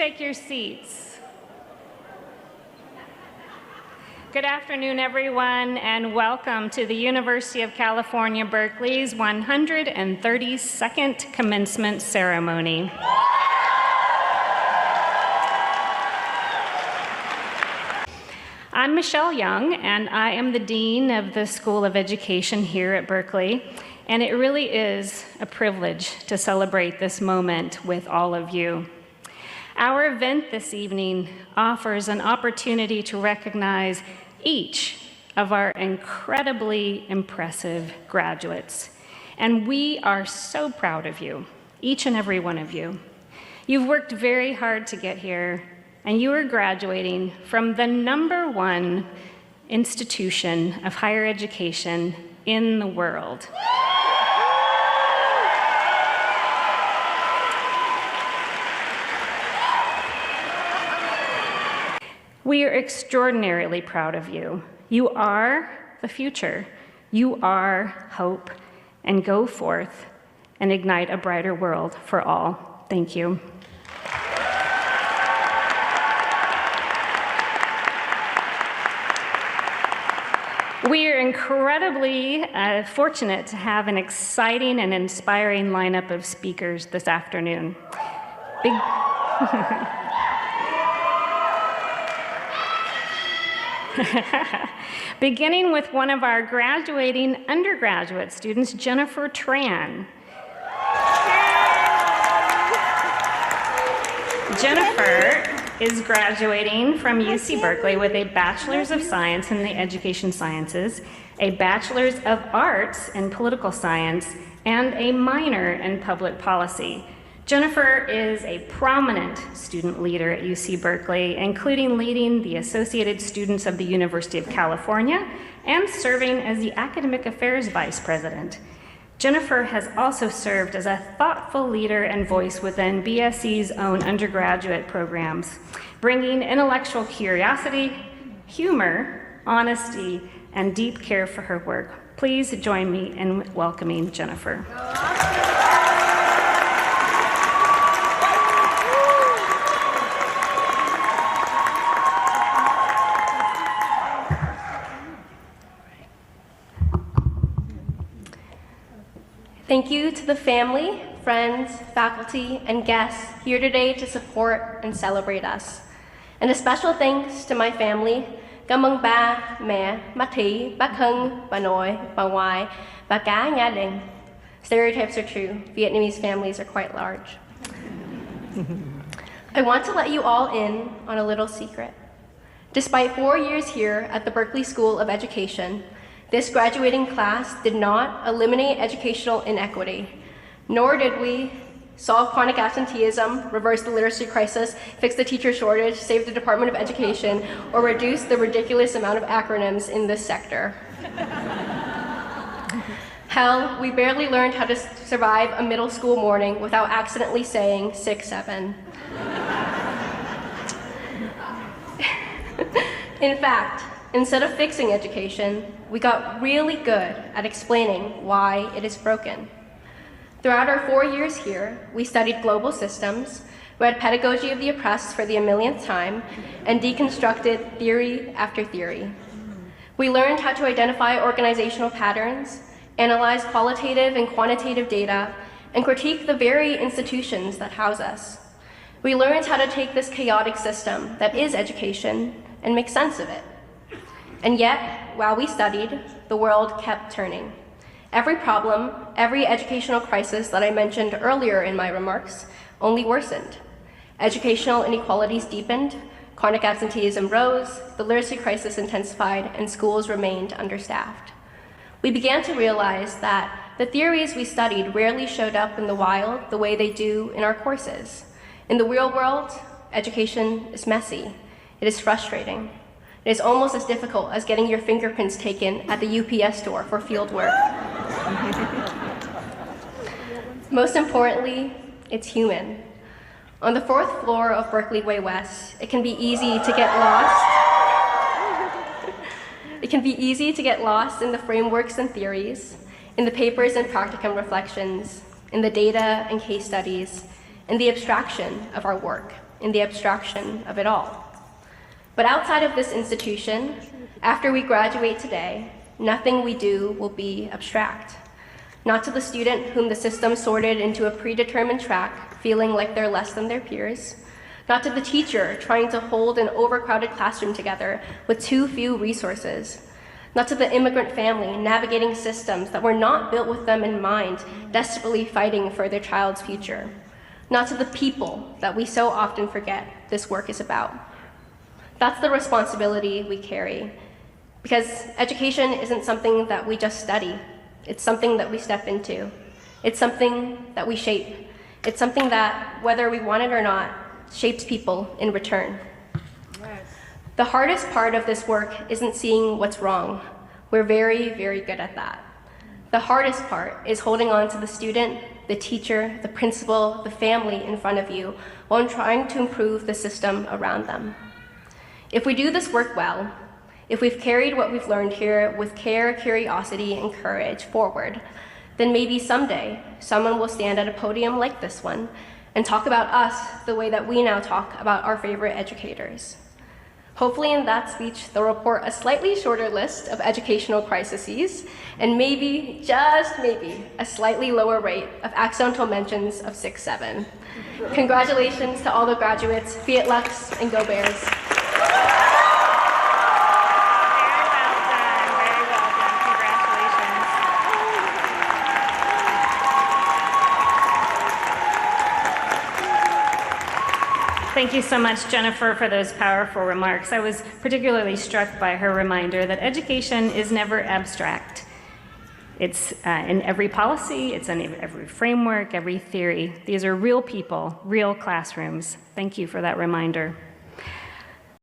take your seats. Good afternoon, everyone, and welcome to the University of California, Berkeley's 132nd commencement ceremony. I'm Michelle Young, and I am the Dean of the School of Education here at Berkeley, and it really is a privilege to celebrate this moment with all of you. Our event this evening offers an opportunity to recognize each of our incredibly impressive graduates, and we are so proud of you, each and every one of you. You've worked very hard to get here, and you are graduating from the #1 institution of higher education in the world. We are extraordinarily proud of you. You are the future. You are hope, and go forth and ignite a brighter world for all. Thank you. We are incredibly fortunate to have an exciting and inspiring lineup of speakers this afternoon. Beginning with one of our graduating undergraduate students, Jennifer Tran. Jennifer is graduating from UC Berkeley with a Bachelor's of Science in the Education Sciences, a Bachelor's of Arts in Political Science, and a minor in Public Policy. Jennifer is a prominent student leader at UC Berkeley, including leading the Associated Students of the University of California and serving as the Academic Affairs Vice President. Jennifer has also served as a thoughtful leader and voice within BSC's own undergraduate programs, bringing intellectual curiosity, humor, honesty, and deep care for her work. Please join me in welcoming Jennifer. Thank you to the family, friends, faculty, and guests here today to support and celebrate us. And a special thanks to my family, cảm ơn ba, mẹ, bác Thị, bác Hưng, bà nội, bà ngoại, và cả gia đình. Stereotypes are true. Vietnamese families are quite large. I want to let you all in on a little secret. Despite 4 years here at the Berkeley School of Education, this graduating class did not eliminate educational inequity, nor did we solve chronic absenteeism, reverse the literacy crisis, fix the teacher shortage, save the Department of Education, or reduce the ridiculous amount of acronyms in this sector. Hell, we barely learned how to survive a middle school morning without accidentally saying 6-7. In fact, instead of fixing education, we got really good at explaining why it is broken. Throughout our 4 years here, we studied global systems, read Pedagogy of the Oppressed for the millionth time, and deconstructed theory after theory. We learned how to identify organizational patterns, analyze qualitative and quantitative data, and critique the very institutions that house us. We learned how to take this chaotic system that is education and make sense of it. And yet, while we studied, the world kept turning. Every problem, every educational crisis that I mentioned earlier in my remarks only worsened. Educational inequalities deepened, chronic absenteeism rose, the literacy crisis intensified, and schools remained understaffed. We began to realize that the theories we studied rarely showed up in the wild the way they do in our courses. In the real world, education is messy. It is frustrating. It is almost as difficult as getting your fingerprints taken at the UPS store for field work. Most importantly, it's human. On the 4th floor of Berkeley Way West, it can be easy to get lost. It can be easy to get lost in the frameworks and theories, in the papers and practicum reflections, in the data and case studies, in the abstraction of our work, in the abstraction of it all. But outside of this institution, after we graduate today, nothing we do will be abstract. Not to the student whom the system sorted into a predetermined track, feeling like they're less than their peers. Not to the teacher trying to hold an overcrowded classroom together with too few resources. Not to the immigrant family navigating systems that were not built with them in mind, desperately fighting for their child's future. Not to the people that we so often forget this work is about. That's the responsibility we carry, because education isn't something that we just study. It's something that we step into. It's something that we shape. It's something that, whether we want it or not, shapes people in return. Yes. The hardest part of this work isn't seeing what's wrong. We're very, very good at that. The hardest part is holding on to the student, the teacher, the principal, the family in front of you while trying to improve the system around them. If we do this work well, if we've carried what we've learned here with care, curiosity, and courage forward, then maybe someday someone will stand at a podium like this one and talk about us the way that we now talk about our favorite educators. Hopefully in that speech, they'll report a slightly shorter list of educational crises and maybe, just maybe, a slightly lower rate of accidental mentions of 6-7. Congratulations to all the graduates, Fiat Lux, and Go Bears. Thank you so much, Jennifer, for those powerful remarks. I was particularly struck by her reminder that education is never abstract. It's in every policy, it's in every framework, every theory. These are real people, real classrooms. Thank you for that reminder.